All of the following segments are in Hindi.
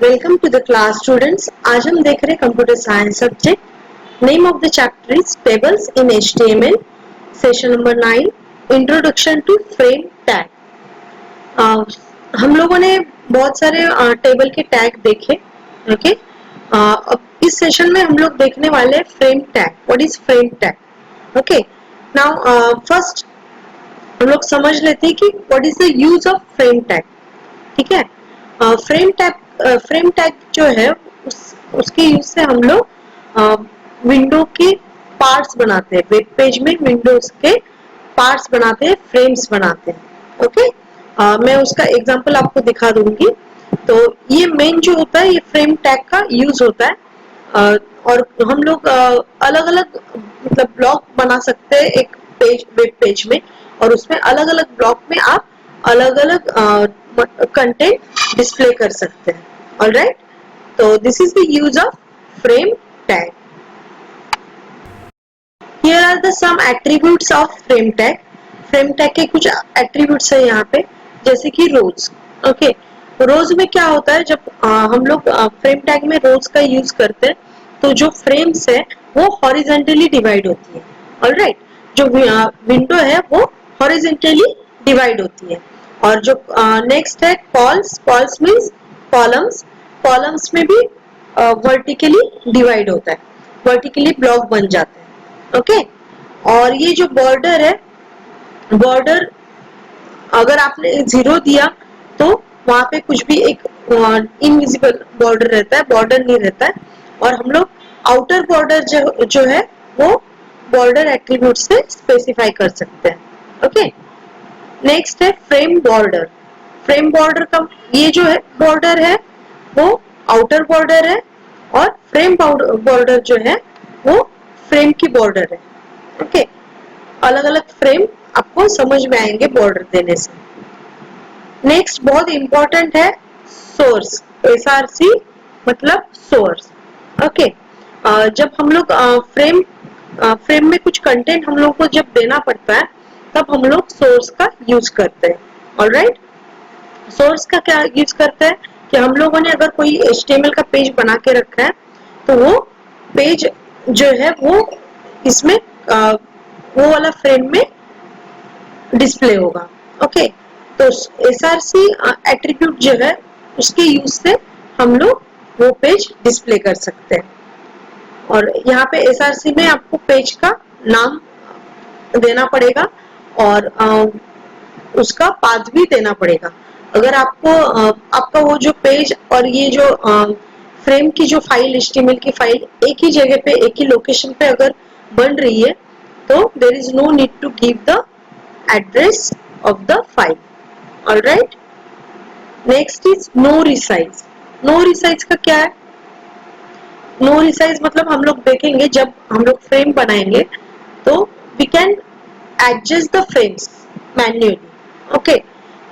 Welcome to the class students. आज हम देख रहे हैं computer science subject. Name of the chapter is tables in HTML। Session number 9, introduction to frame tag. हम लोगों ने बहुत सारे टेबल के टैग देखे। ओके, अब इस सेशन में हम लोग देखने वाले हैं frame tag. What is frame tag? Okay, now first हम लोग समझ लेते हैं कि what is the use of frame tag. ठीक है, फ्रेम टैग जो है उसके यूज से हम लोग विंडो के पार्ट्स बनाते हैं। वेब पेज में विंडोज के पार्ट्स बनाते हैं, फ्रेम्स बनाते हैं। ओके, मैं उसका एग्जांपल आपको दिखा दूंगी। तो ये मेन जो होता है, ये फ्रेम टैग का यूज होता है। और हम लोग अलग अलग मतलब ब्लॉक बना सकते हैं एक पेज, वेब पेज में, और उसमें अलग अलग ब्लॉक में आप अलग अलग कंटेंट डिस्प्ले कर सकते हैं। ऑलराइट, तो this is the use of frame tag. Here are the some attributes of frame tag. Frame tag के कुछ एट्रीब्यूट्स है यहाँ पे, जैसे कि रोज। ओके, रोज में क्या होता है, जब हम लोग फ्रेम टैग में रोज का यूज करते हैं तो जो फ्रेम्स है वो हॉरिजॉन्टली डिवाइड होती है। ऑलराइट, जो विंडो है वो हॉरिजॉन्टली डिवाइड होती है। और जो नेक्स्ट है calls. Calls means columns. Columns में भी वर्टिकली डिवाइड होता है, वर्टिकली ब्लॉक बन जाते हैं। ओके, और ये जो बॉर्डर है, बॉर्डर अगर आपने 0 दिया तो वहां पे कुछ भी एक इनविजिबल बॉर्डर रहता है, बॉर्डर नहीं रहता है। और हम लोग आउटर बॉर्डर जो है वो बॉर्डर एट्रीब्यूट से स्पेसिफाई कर सकते हैं। ओके, नेक्स्ट है फ्रेम बॉर्डर। फ्रेम बॉर्डर का ये जो है बॉर्डर है वो आउटर बॉर्डर है, और फ्रेम बॉर्डर जो है वो फ्रेम की बॉर्डर है। ओके, अलग अलग फ्रेम आपको समझ में आएंगे बॉर्डर देने से। नेक्स्ट बहुत इंपॉर्टेंट है सोर्स। SRC मतलब सोर्स। ओके, जब हम लोग फ्रेम में कुछ कंटेंट हम लोग को जब देना पड़ता है तब हम लोग सोर्स का यूज करते हैं। ऑलराइट, सोर्स का क्या यूज करते हैं कि हम लोगों ने अगर कोई HTML का पेज बना के रखा है तो वो पेज जो है वो इसमें वो वाला फ्रेम में डिस्प्ले होगा। ओके, तो SRC एट्रीब्यूट जो है उसके यूज से हम लोग वो पेज डिस्प्ले कर सकते हैं। और यहाँ पे SRC में आपको पेज का नाम देना पड़ेगा और उसका पाथ भी देना पड़ेगा। अगर आपको आपका वो जो पेज और ये जो फ्रेम की जो फाइल, HTML की फाइल एक ही जगह पे, एक ही लोकेशन पे अगर बन रही है तो there is no need to give the address of the file. Alright, next is no resize. No resize का क्या है? नो रिसाइज मतलब हम लोग देखेंगे जब हम लोग फ्रेम बनाएंगे तो we can adjust the frames manually. Okay,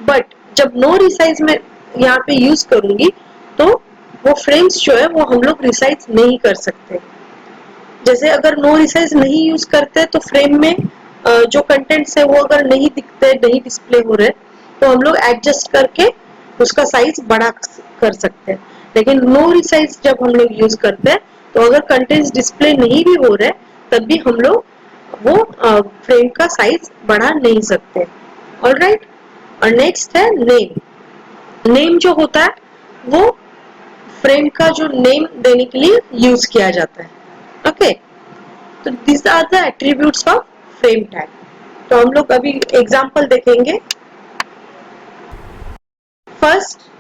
but जब नो रिसाइज में यहाँ पे यूज करूंगी तो वो फ्रेम्स जो है वो हम लोग रिसाइज नहीं कर सकते। जैसे अगर नो रिसाइज नहीं यूज करते तो फ्रेम में जो कंटेंट्स है वो अगर नहीं दिखते, नहीं डिस्प्ले हो रहे, तो हम लोग एडजस्ट करके उसका साइज बड़ा कर सकते हैं। लेकिन नो रिसाइज जब हम लोग यूज करते हैं तो अगर कंटेंट्स डिस्प्ले नहीं भी हो रहे तब भी हम लोग वो फ्रेम का साइज बढ़ा नहीं सकते। ऑलराइट, और नेक्स्ट है नेम। नेम जो होता है वो फ्रेम का जो नेम देने के लिए यूज किया जाता है। ओके, तो this are the attributes of frame tag. तो हम लोग अभी एग्जांपल देखेंगे। First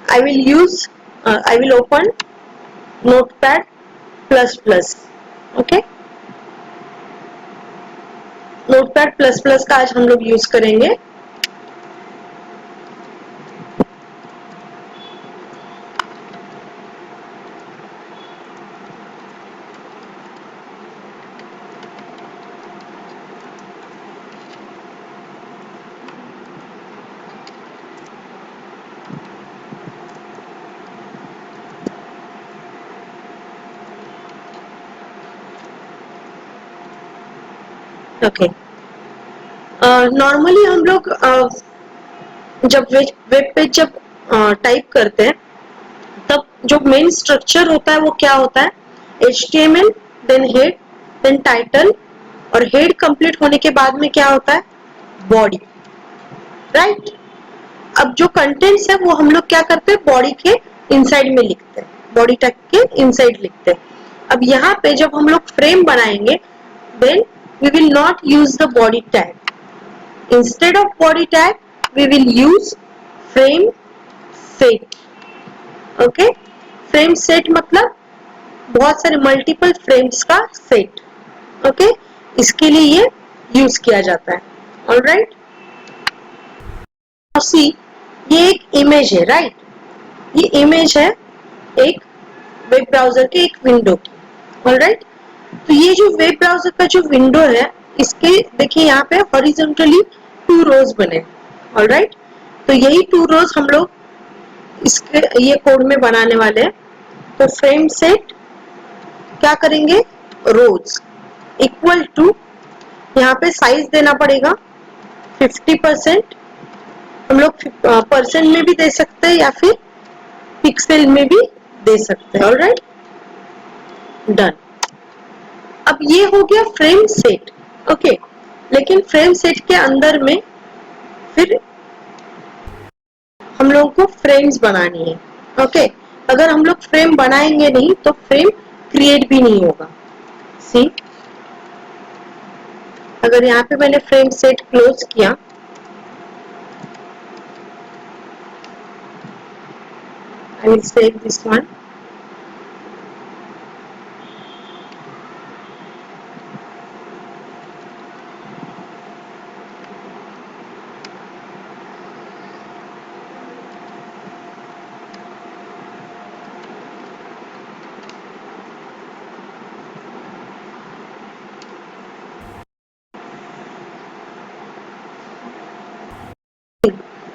I will open notepad plus plus। Okay, notepad plus plus का आज हम लोग यूज करेंगे। ओके, नॉर्मली हम लोग जब वेब पेज जब टाइप करते हैं तब जो मेन स्ट्रक्चर होता है वो क्या होता है, HTML, then head, then title, और हेड कंप्लीट होने के बाद में क्या होता है, बॉडी, राइट। अब जो कंटेंट्स है वो हम लोग क्या करते हैं, बॉडी के इनसाइड में लिखते हैं, बॉडी टैग के इनसाइड लिखते हैं। अब यहाँ पे जब हम लोग फ्रेम बनाएंगे, then we will not use the body tag, instead of body tag we will use frame set. Okay, frame set मतलब बहुत सारे मल्टीपल फ्रेम्स का सेट। ओके, इसके लिए ये यूज किया जाता है। ऑलराइट, सी ये एक इमेज है, राइट, ये इमेज है एक वेब ब्राउजर के एक विंडो की। ऑलराइट, तो ये जो वेब ब्राउजर का जो विंडो है, इसके देखिए यहाँ पे हॉरिजॉन्टली 2 रोज बने। ऑलराइट, तो यही 2 रोज हम लोग इसके ये कोड में बनाने वाले हैं। तो फ्रेम सेट क्या करेंगे, रोज इक्वल टू, यहाँ पे साइज देना पड़ेगा 50%, हम लोग परसेंट में भी दे सकते हैं या फिर पिक्सल में भी दे सकते हैं। Alright, done. अब ये हो गया फ्रेम सेट। ओके, लेकिन फ्रेम सेट के अंदर में फिर हम लोगों को फ्रेम्स बनानी है। ओके, अगर हम लोग फ्रेम बनाएंगे नहीं तो फ्रेम क्रिएट भी नहीं होगा। सी, अगर यहाँ पे मैंने फ्रेम सेट क्लोज किया, I will save this one.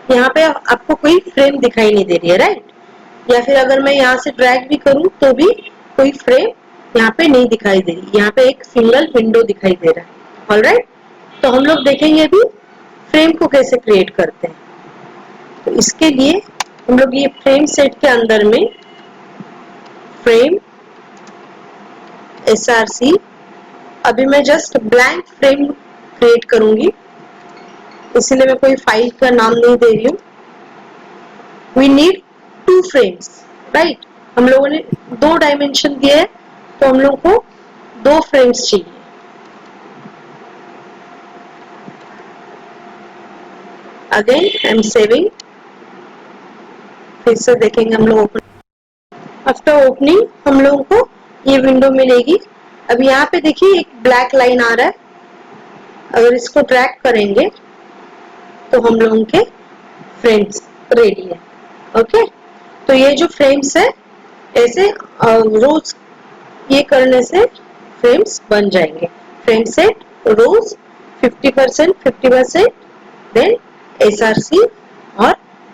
यहाँ पे आपको कोई फ्रेम दिखाई नहीं दे रही है, राइट, या फिर अगर मैं यहाँ से ड्रैग भी करूँ तो भी कोई फ्रेम यहाँ पे नहीं दिखाई दे रही, यहाँ पे एक सिंगल विंडो दिखाई दे रहा है। ऑलराइट, तो हम लोग देखेंगे अभी फ्रेम को कैसे क्रिएट करते हैं। तो इसके लिए हम लोग ये फ्रेम सेट के अंदर में फ्रेम src, अभी मैं जस्ट ब्लैंक फ्रेम क्रिएट करूंगी, इसलिए मैं कोई फाइल का नाम नहीं दे रही हूँ। वी नीड 2 फ्रेम्स, राइट, हम लोगों ने 2 डायमेंशन दिए है, तो हम लोग को 2 फ्रेम्स चाहिए। अगेन आई एम सेविंग, फिर से देखेंगे हम लोग ओपन। आफ्टर ओपनिंग हम लोगों को ये विंडो मिलेगी। अब यहाँ पे देखिए एक ब्लैक लाइन आ रहा है, अगर इसको ड्रैग करेंगे तो हम लोगों के फ्रेम्स रेडी है। ओके, तो ये जो फ्रेम्स है ऐसे रोज ये करने से फ्रेम्स बन जाएंगे। Frame set, rows, 50%, 50%, then SRC और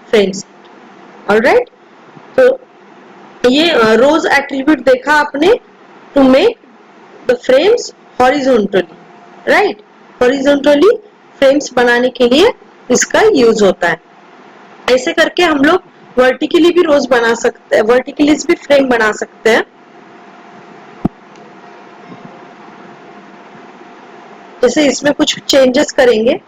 फ्रेम सेट। ऑलराइट, तो ये रोज एट्रीब्यूट देखा आपने, to make the frames horizontally, right, horizontally frames बनाने के लिए इसका यूज होता है। ऐसे करके हम लोग वर्टिकली भी रोज बना सकते हैं, वर्टिकली भी फ्रेम बना सकते हैं। जैसे इसमें कुछ चेंजेस करेंगे,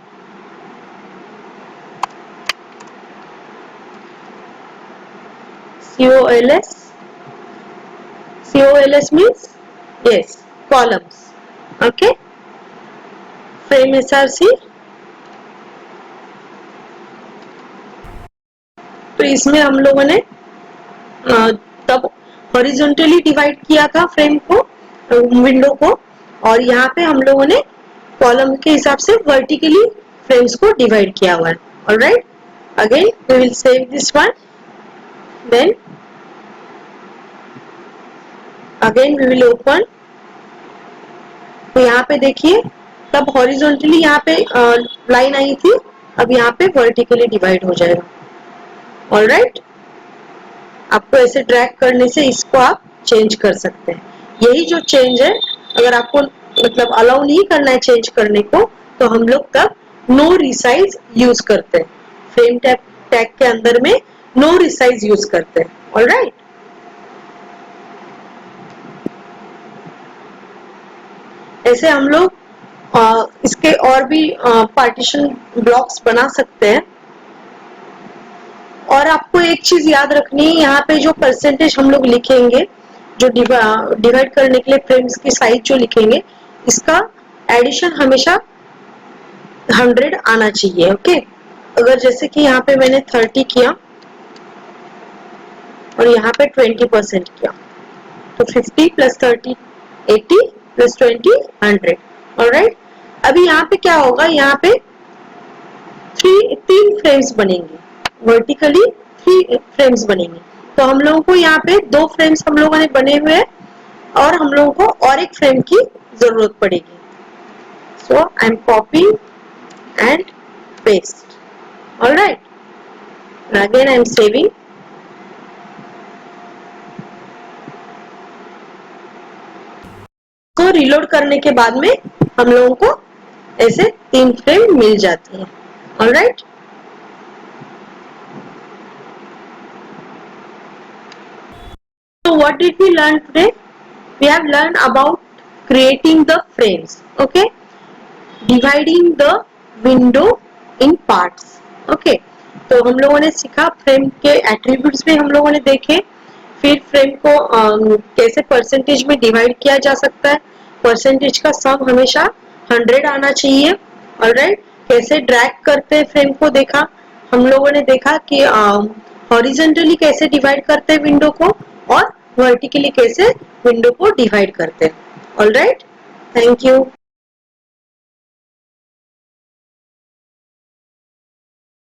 COLS means yes, columns. Okay, frame SRC, तो इसमें हम लोगों ने तब हॉरिजॉन्टली डिवाइड किया था फ्रेम को, विंडो को, और यहाँ पे हम लोगों ने कॉलम के हिसाब से वर्टिकली फ्रेम्स को डिवाइड किया हुआ है। Alright, again we will save this one, then again we will open. तो यहाँ पे देखिए तब हॉरिजॉन्टली यहाँ पे लाइन आई थी, अब यहाँ पे वर्टिकली डिवाइड हो जाएगा। ऑलराइट, आपको ऐसे ड्रैग करने से इसको आप चेंज कर सकते हैं। यही जो चेंज है, अगर आपको मतलब अलाउ नहीं करना है चेंज करने को, तो हम लोग तब नो रिसाइज यूज करते हैं, फ्रेम टैग के अंदर में नो रिसाइज यूज करते हैं। ऑलराइट, ऐसे हम लोग इसके और भी पार्टीशन ब्लॉक्स बना सकते हैं। और आपको एक चीज याद रखनी है, यहाँ पे जो परसेंटेज हम लोग लिखेंगे, जो डिवाइड करने के लिए फ्रेम्स की साइज जो लिखेंगे, इसका एडिशन हमेशा 100 आना चाहिए। ओके, अगर जैसे कि यहाँ पे मैंने 30 किया और यहाँ पे 20% किया, तो 50 प्लस 30 80 प्लस 20 100। ऑलराइट, अभी यहाँ पे क्या होगा, यहाँ पे तीन फ्रेम्स बनेंगे, वर्टिकली 3 फ्रेम्स बनेंगे। तो हम लोगों को यहाँ पे 2 फ्रेम्स हम लोगों ने बने हुए हैं और हम लोगों को और एक फ्रेम की जरूरत पड़ेगी। So I am copying and paste. Alright, again I am saving. को रिलोड करने के बाद में हम लोगों को ऐसे 3 फ्रेम मिल जाती है। Alright, so what did we learn today? We have learned about creating the frames, okay, dividing the window in parts, okay। तो हम लोगों ने सीखा, फ्रेम के एट्रीब्यूट्स भी हम लोगों ने देखे, फिर फ्रेम को कैसे परसेंटेज में डिवाइड किया जा सकता है, परसेंटेज का सम हमेशा 100 आना चाहिए। ऑलराइट, कैसे ड्रैग करते हैं फ्रेम को देखा, हम लोगों ने देखा कि हॉरिजॉन्टली कैसे डिवाइड करते हैं विंडो को और वर्टिकली कैसे विंडो को डिवाइड करते हैं। Alright, thank you.